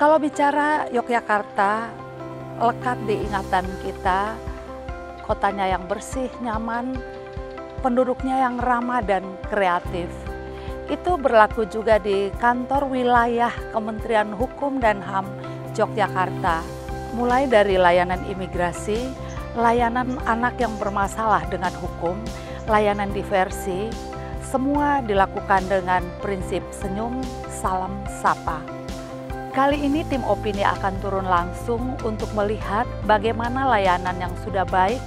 Kalau bicara Yogyakarta, lekat di ingatan kita, kotanya yang bersih, nyaman, penduduknya yang ramah dan kreatif. Itu berlaku juga di kantor wilayah Kementerian Hukum dan HAM Yogyakarta. Mulai dari layanan imigrasi, layanan anak yang bermasalah dengan hukum, layanan diversi, semua dilakukan dengan prinsip senyum, salam, sapa. Kali ini tim opini akan turun langsung untuk melihat bagaimana layanan yang sudah baik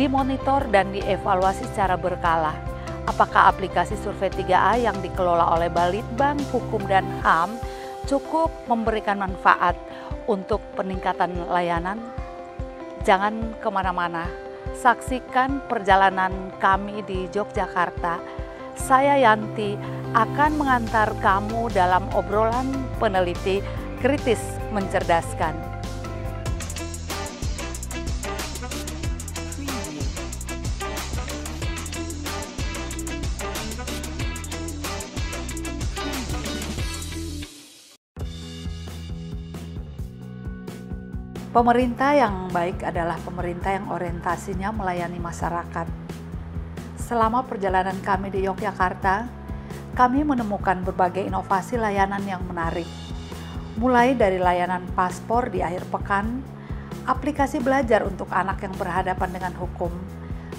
dimonitor dan dievaluasi secara berkala. Apakah aplikasi Survei 3A yang dikelola oleh Balitbang Hukum dan HAM cukup memberikan manfaat untuk peningkatan layanan? Jangan kemana-mana, saksikan perjalanan kami di Yogyakarta. Saya Yanti akan mengantar kamu dalam obrolan peneliti kritis mencerdaskan. Pemerintah yang baik adalah pemerintah yang orientasinya melayani masyarakat. Selama perjalanan kami di Yogyakarta, kami menemukan berbagai inovasi layanan yang menarik. Mulai dari layanan paspor di akhir pekan, aplikasi belajar untuk anak yang berhadapan dengan hukum,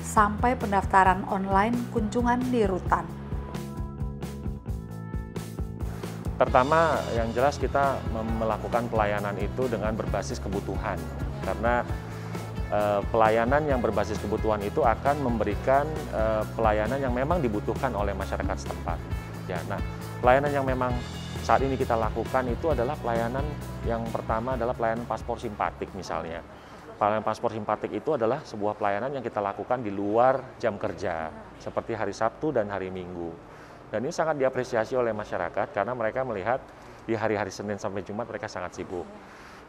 sampai pendaftaran online kunjungan di rutan. Pertama, yang jelas kita melakukan pelayanan itu dengan berbasis kebutuhan, karena pelayanan yang berbasis kebutuhan itu akan memberikan pelayanan yang memang dibutuhkan oleh masyarakat setempat. Ya, nah, pelayanan yang memang saat ini kita lakukan itu adalah pelayanan yang pertama adalah pelayanan paspor simpatik misalnya. Pelayanan paspor simpatik itu adalah sebuah pelayanan yang kita lakukan di luar jam kerja, seperti hari Sabtu dan hari Minggu. Dan ini sangat diapresiasi oleh masyarakat karena mereka melihat di hari-hari Senin sampai Jumat mereka sangat sibuk.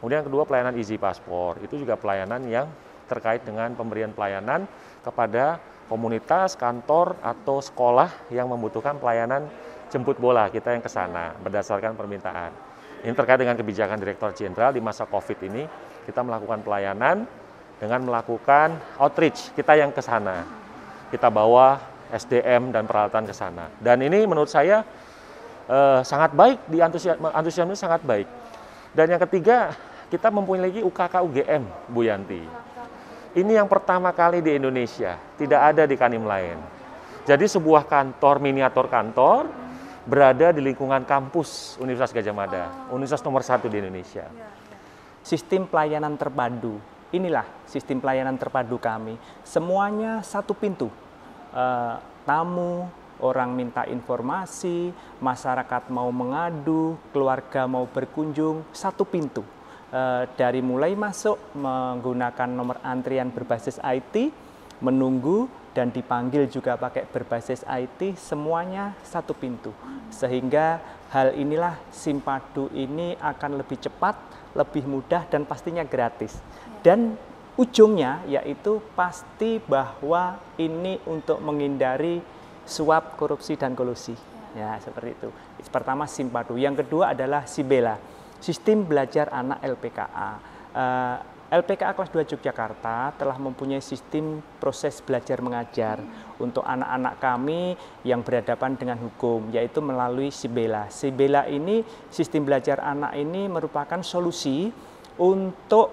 Kemudian yang kedua, pelayanan Easy Paspor, itu juga pelayanan yang terkait dengan pemberian pelayanan kepada komunitas, kantor, atau sekolah yang membutuhkan pelayanan jemput bola, kita yang ke sana berdasarkan permintaan. Ini terkait dengan kebijakan Direktur Jenderal di masa COVID ini, kita melakukan pelayanan dengan melakukan outreach, kita yang ke sana. Kita bawa SDM dan peralatan ke sana. Dan ini menurut saya sangat baik, antusiasme sangat baik. Dan yang ketiga, kita mempunyai lagi UKK UGM, Bu Yanti. Ini yang pertama kali di Indonesia, tidak ada di Kanim lain. Jadi sebuah kantor, miniatur kantor, berada di lingkungan kampus Universitas Gadjah Mada, universitas nomor 1 di Indonesia. Sistem pelayanan terpadu, inilah sistem pelayanan terpadu kami. Semuanya satu pintu. Tamu, orang minta informasi, masyarakat mau mengadu, keluarga mau berkunjung, satu pintu. Dari mulai masuk menggunakan nomor antrian berbasis IT, menunggu dan dipanggil juga pakai berbasis IT, semuanya satu pintu. Sehingga hal inilah Simpadu ini akan lebih cepat, lebih mudah dan pastinya gratis. Dan ujungnya yaitu pasti bahwa ini untuk menghindari suap, korupsi dan kolusi. Ya, seperti itu. Pertama Simpadu, yang kedua adalah Sibela. Sistem belajar anak LPKA. LPKA kelas 2 Yogyakarta telah mempunyai sistem proses belajar mengajar untuk anak-anak kami yang berhadapan dengan hukum, yaitu melalui Sibela. Sibela ini, sistem belajar anak ini merupakan solusi untuk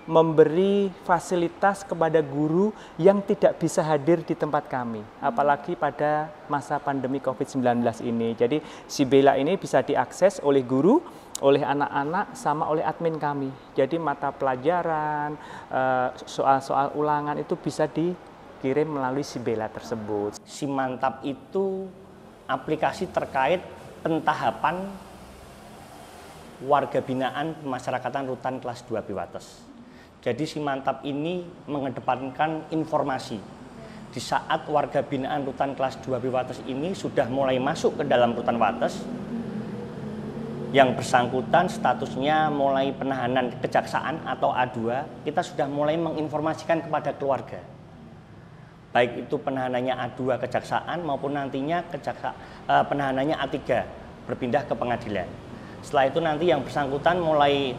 memberi fasilitas kepada guru yang tidak bisa hadir di tempat kami, apalagi pada masa pandemi COVID-19 ini. Jadi Sibela ini bisa diakses oleh guru, oleh anak-anak, sama oleh admin kami. Jadi mata pelajaran, soal-soal ulangan itu bisa dikirim melalui Sibela tersebut. Simantap itu aplikasi terkait pentahapan warga binaan pemasyarakatan rutan kelas 2 Biwates. Jadi Simantap ini mengedepankan informasi. Di saat warga binaan rutan kelas 2 Biwates ini sudah mulai masuk ke dalam rutan Wates, yang bersangkutan statusnya mulai penahanan kejaksaan atau A2, kita sudah mulai menginformasikan kepada keluarga. Baik itu penahanannya A2 kejaksaan maupun nantinya penahanannya A3 berpindah ke pengadilan. Setelah itu nanti yang bersangkutan mulai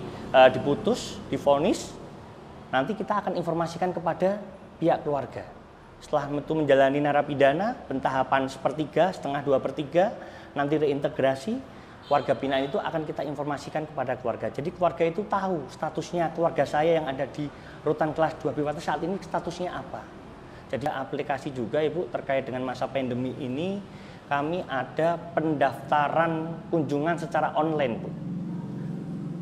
diputus, divonis, nanti kita akan informasikan kepada pihak keluarga. Setelah itu menjalani narapidana, pentahapan sepertiga, setengah 2/3, nanti reintegrasi, warga binaan itu akan kita informasikan kepada keluarga. Jadi keluarga itu tahu statusnya keluarga saya yang ada di rutan kelas 2 Biwates saat ini statusnya apa. Jadi aplikasi juga Ibu terkait dengan masa pandemi ini, kami ada pendaftaran kunjungan secara online, Bu.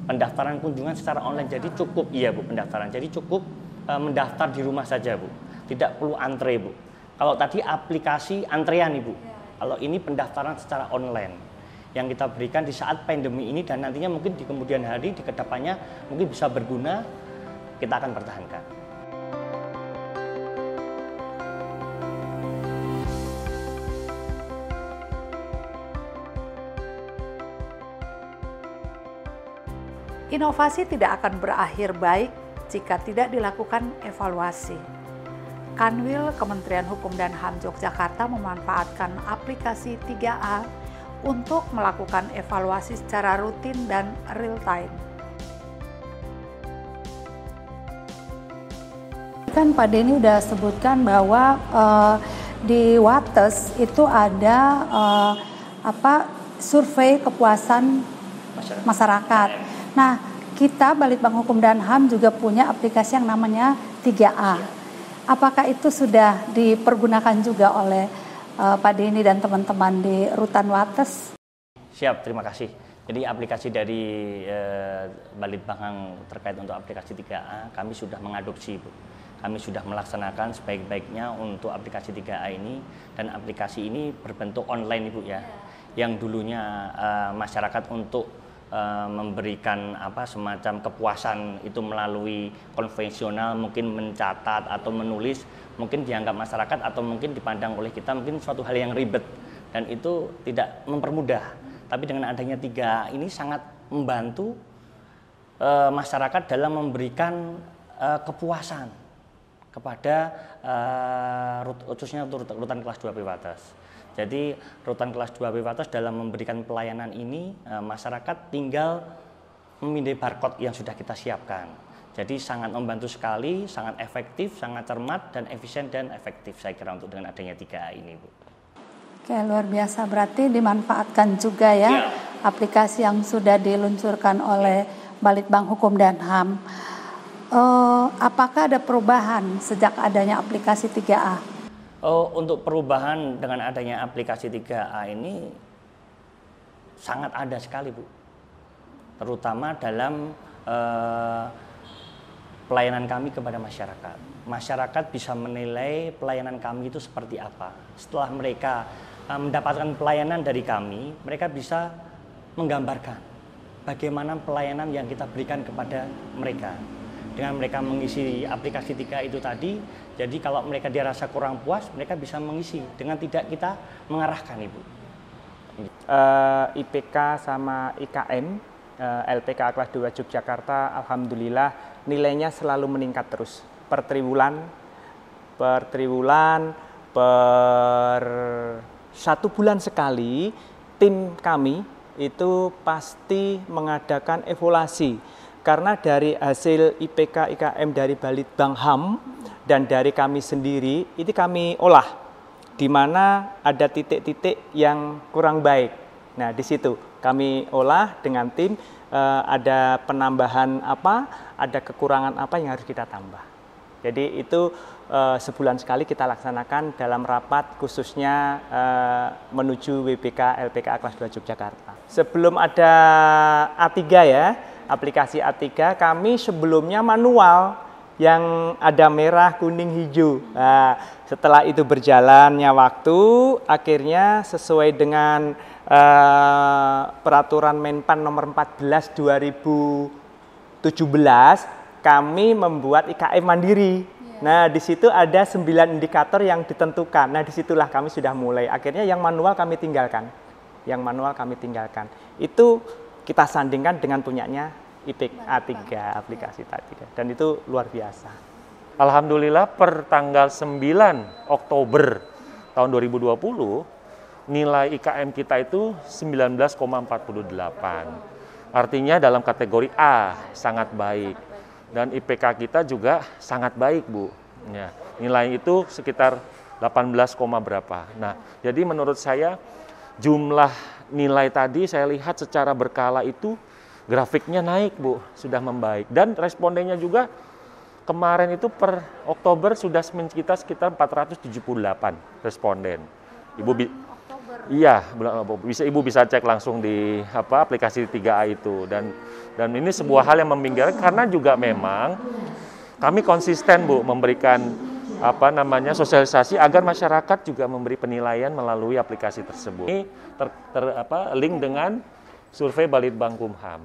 Pendaftaran kunjungan secara online, jadi cukup, iya Bu, pendaftaran. Jadi cukup mendaftar di rumah saja, Bu. Tidak perlu antre, Bu. Kalau tadi aplikasi antrean, Ibu. Kalau ini pendaftaran secara online yang kita berikan di saat pandemi ini, dan nantinya mungkin di kemudian hari, di kedepannya mungkin bisa berguna, kita akan pertahankan. Inovasi tidak akan berakhir baik jika tidak dilakukan evaluasi. Kanwil Kementerian Hukum dan HAM Yogyakarta memanfaatkan aplikasi 3A untuk melakukan evaluasi secara rutin dan real time. Kan Pak Denny udah sebutkan bahwa di Wates itu ada survei kepuasan masyarakat. Nah, kita Balitbang Hukum dan HAM juga punya aplikasi yang namanya 3A. Apakah itu sudah dipergunakan juga oleh Pak Denny dan teman-teman di Rutan Wates? Siap, terima kasih. Jadi aplikasi dari Balitbang terkait untuk aplikasi 3A, kami sudah mengadopsi, Bu. Kami sudah melaksanakan sebaik-baiknya untuk aplikasi 3A ini, dan aplikasi ini berbentuk online, Ibu ya. Yang dulunya masyarakat untuk memberikan semacam kepuasan itu melalui konvensional, mungkin mencatat atau menulis, mungkin dianggap masyarakat atau mungkin dipandang oleh kita mungkin suatu hal yang ribet, dan itu tidak mempermudah. Tapi dengan adanya 3A ini sangat membantu masyarakat dalam memberikan kepuasan kepada khususnya rutan kelas 2 Biwates. Jadi rutan kelas 2 Biwates dalam memberikan pelayanan ini, masyarakat tinggal memindai barcode yang sudah kita siapkan. Jadi sangat membantu sekali, sangat efektif, sangat cermat dan efisien dan efektif saya kira untuk dengan adanya 3A ini, Bu. Oke, luar biasa, berarti dimanfaatkan juga ya aplikasi yang sudah diluncurkan oleh Balitbang Hukum dan HAM. Apakah ada perubahan sejak adanya aplikasi 3A? Untuk perubahan dengan adanya aplikasi 3A ini sangat ada sekali, Bu. Terutama dalam pelayanan kami kepada masyarakat. Masyarakat bisa menilai pelayanan kami itu seperti apa. Setelah mereka mendapatkan pelayanan dari kami, mereka bisa menggambarkan bagaimana pelayanan yang kita berikan kepada mereka. Dengan mereka mengisi aplikasi 3A itu tadi, jadi kalau mereka dirasa kurang puas, mereka bisa mengisi dengan tidak kita mengarahkan, Ibu. IPK sama IKM, LPK kelas 2 Yogyakarta, alhamdulillah nilainya selalu meningkat terus. Per triwulan, per 1 bulan sekali, tim kami itu pasti mengadakan evaluasi. Karena dari hasil IPK IKM dari Balitbang HAM dan dari kami sendiri, itu kami olah di mana ada titik-titik yang kurang baik. Nah, di situ kami olah dengan tim, ada penambahan apa, ada kekurangan apa yang harus kita tambah. Jadi itu sebulan sekali kita laksanakan dalam rapat khususnya menuju WBK LPK kelas 2 Yogyakarta. Sebelum ada A3 ya, aplikasi A3, kami sebelumnya manual yang ada merah, kuning, hijau. Nah, setelah itu berjalannya waktu, akhirnya sesuai dengan peraturan Menpan nomor 14 2017, kami membuat IKM mandiri. Nah, di situ ada 9 indikator yang ditentukan. Nah, disitulah kami sudah mulai. Akhirnya yang manual kami tinggalkan. Itu kita sandingkan dengan punyanya IPK A3, aplikasi A3. Dan itu luar biasa. Alhamdulillah per tanggal 9 Oktober tahun 2020, nilai IKM kita itu 19,48. Artinya dalam kategori A sangat baik. Dan IPK kita juga sangat baik, Bu. Ya, nilai itu sekitar 18, berapa. Nah, jadi menurut saya jumlah nilai tadi saya lihat secara berkala itu grafiknya naik, Bu, sudah membaik. Dan respondennya juga kemarin itu per Oktober sudah kita sekitar 478 responden. Iya, Ibu bisa cek langsung di aplikasi 3A itu, dan ini sebuah hal yang membinggarkan karena juga memang kami konsisten, Bu, memberikan sosialisasi agar masyarakat juga memberi penilaian melalui aplikasi tersebut. Ini link dengan survei Balitbangkumham.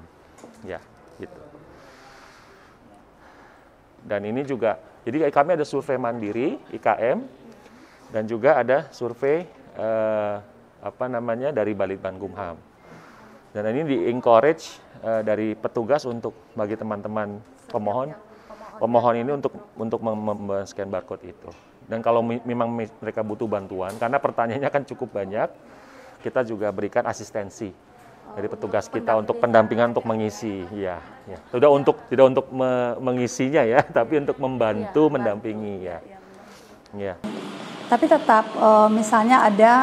Ya, gitu. Dan ini juga, jadi kami ada survei mandiri IKM dan juga ada survei dari Balitbangkumham. Dan ini di-encourage dari petugas untuk bagi teman-teman pemohon ini untuk scan barcode itu. Dan kalau memang mereka butuh bantuan, karena pertanyaannya kan cukup banyak, kita juga berikan asistensi dari petugas kita untuk pendampingan untuk mengisi, ya. Tidak untuk mengisinya ya, tapi untuk membantu mendampingi ya. Ya. Tapi tetap misalnya ada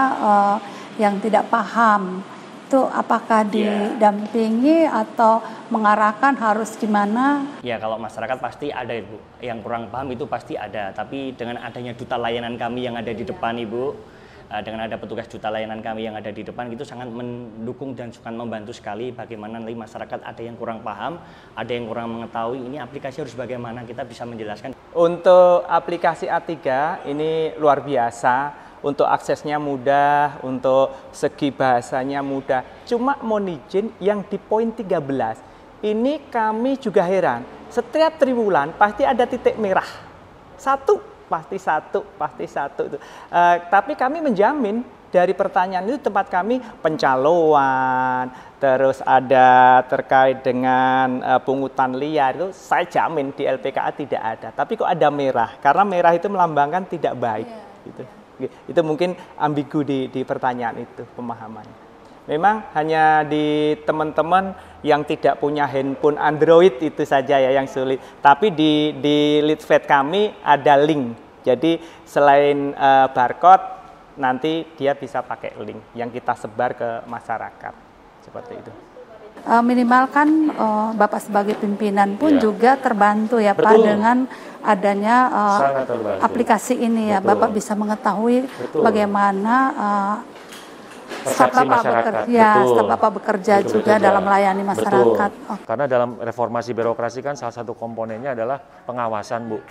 yang tidak paham, itu apakah didampingi atau mengarahkan harus gimana? Ya, kalau masyarakat pasti ada, Ibu. Yang kurang paham itu pasti ada, tapi dengan adanya duta layanan kami yang ada di depan, Ibu, dengan ada petugas duta layanan kami yang ada di depan, itu sangat mendukung dan sangat membantu sekali bagaimana nanti masyarakat ada yang kurang paham, ada yang kurang mengetahui ini aplikasi harus bagaimana, kita bisa menjelaskan. Untuk aplikasi A3 ini luar biasa. Untuk aksesnya mudah, untuk segi bahasanya mudah. Cuma mohon izin yang di poin 13, ini kami juga heran. Setiap triwulan pasti ada titik merah. Pasti satu. Tapi kami menjamin dari pertanyaan itu tempat kami pencaloan, terus ada terkait dengan pungutan liar, itu saya jamin di LPKA tidak ada. Tapi kok ada merah? Karena merah itu melambangkan tidak baik. Gitu. Itu mungkin ambigu di pertanyaan itu pemahamannya. Memang hanya di teman-teman yang tidak punya handphone Android itu saja ya yang sulit. Tapi di Litvet kami ada link. Jadi selain barcode, nanti dia bisa pakai link yang kita sebar ke masyarakat. Seperti itu. Minimal kan Bapak sebagai pimpinan pun juga terbantu ya, Pak, dengan adanya aplikasi ini ya. Bapak bisa mengetahui bagaimana staf Bapak bekerja juga dalam melayani masyarakat. Karena dalam reformasi birokrasi kan salah satu komponennya adalah pengawasan, Bu.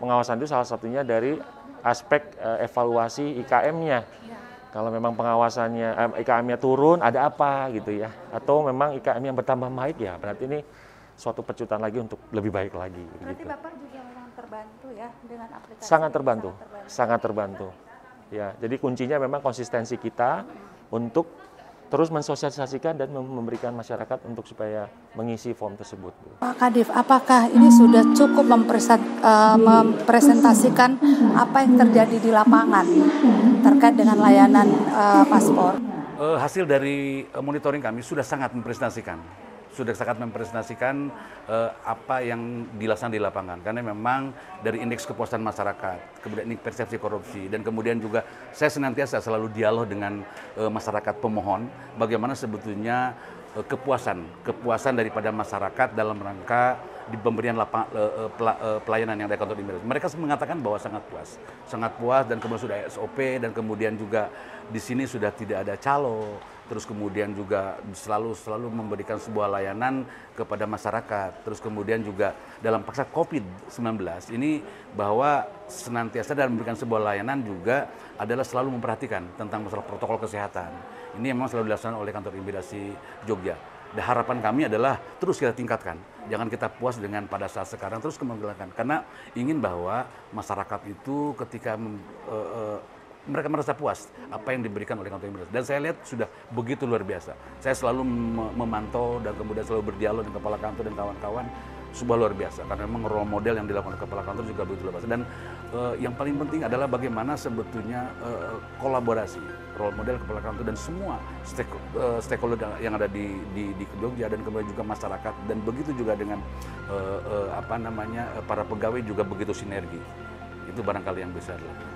Pengawasan itu salah satunya dari aspek evaluasi IKM-nya. Kalau memang pengawasannya IKM-nya turun, ada apa gitu ya? Atau memang IKM yang bertambah baik ya, berarti ini suatu pecutan lagi untuk lebih baik lagi. Berarti gitu. Bapak juga memang terbantu ya dengan aplikasi. Sangat terbantu. Ya, jadi kuncinya memang konsistensi kita untuk terus mensosialisasikan dan memberikan masyarakat untuk supaya mengisi form tersebut. Pak Kadif, apakah ini sudah cukup mempresentasikan apa yang terjadi di lapangan terkait dengan layanan paspor? Hasil dari monitoring kami sudah sangat mempresentasikan. Apa yang dilaksanakan di lapangan, karena memang dari indeks kepuasan masyarakat, kemudian indeks persepsi korupsi, dan kemudian juga saya senantiasa selalu dialog dengan masyarakat pemohon, bagaimana sebetulnya kepuasan daripada masyarakat dalam rangka di pemberian pelayanan yang dari kantor imigrasi. Mereka mengatakan bahwa sangat puas, dan kemudian sudah SOP, dan kemudian juga di sini sudah tidak ada calo. Terus kemudian juga selalu memberikan sebuah layanan kepada masyarakat. Terus kemudian juga dalam paksa COVID-19 ini bahwa senantiasa dalam memberikan sebuah layanan juga adalah selalu memperhatikan tentang masalah protokol kesehatan. Ini memang selalu dilaksanakan oleh kantor imigrasi Jogja. Dan harapan kami adalah terus kita tingkatkan. Jangan kita puas dengan pada saat sekarang, terus kembangkan. Karena ingin bahwa masyarakat itu ketika mereka merasa puas apa yang diberikan oleh kantor imigrasi. Dan saya lihat sudah begitu luar biasa. Saya selalu memantau dan kemudian selalu berdialog dengan kepala kantor dan kawan-kawan. sebuah luar biasa, karena memang role model yang dilakukan oleh kepala kantor juga begitu luar biasa. Dan yang paling penting adalah bagaimana sebetulnya kolaborasi role model kepala kantor dan semua stakeholder yang ada di Jogja, dan kemudian juga masyarakat, dan begitu juga dengan para pegawai juga begitu sinergi. Itu barangkali yang bisa dilakukan.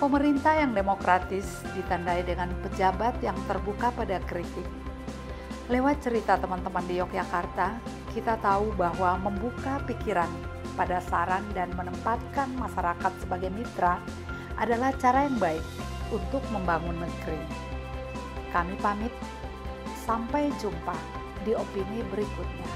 Pemerintah yang demokratis ditandai dengan pejabat yang terbuka pada kritik. Lewat cerita teman-teman di Yogyakarta, kita tahu bahwa membuka pikiran pada saran dan menempatkan masyarakat sebagai mitra adalah cara yang baik untuk membangun negeri. Kami pamit, sampai jumpa di opini berikutnya.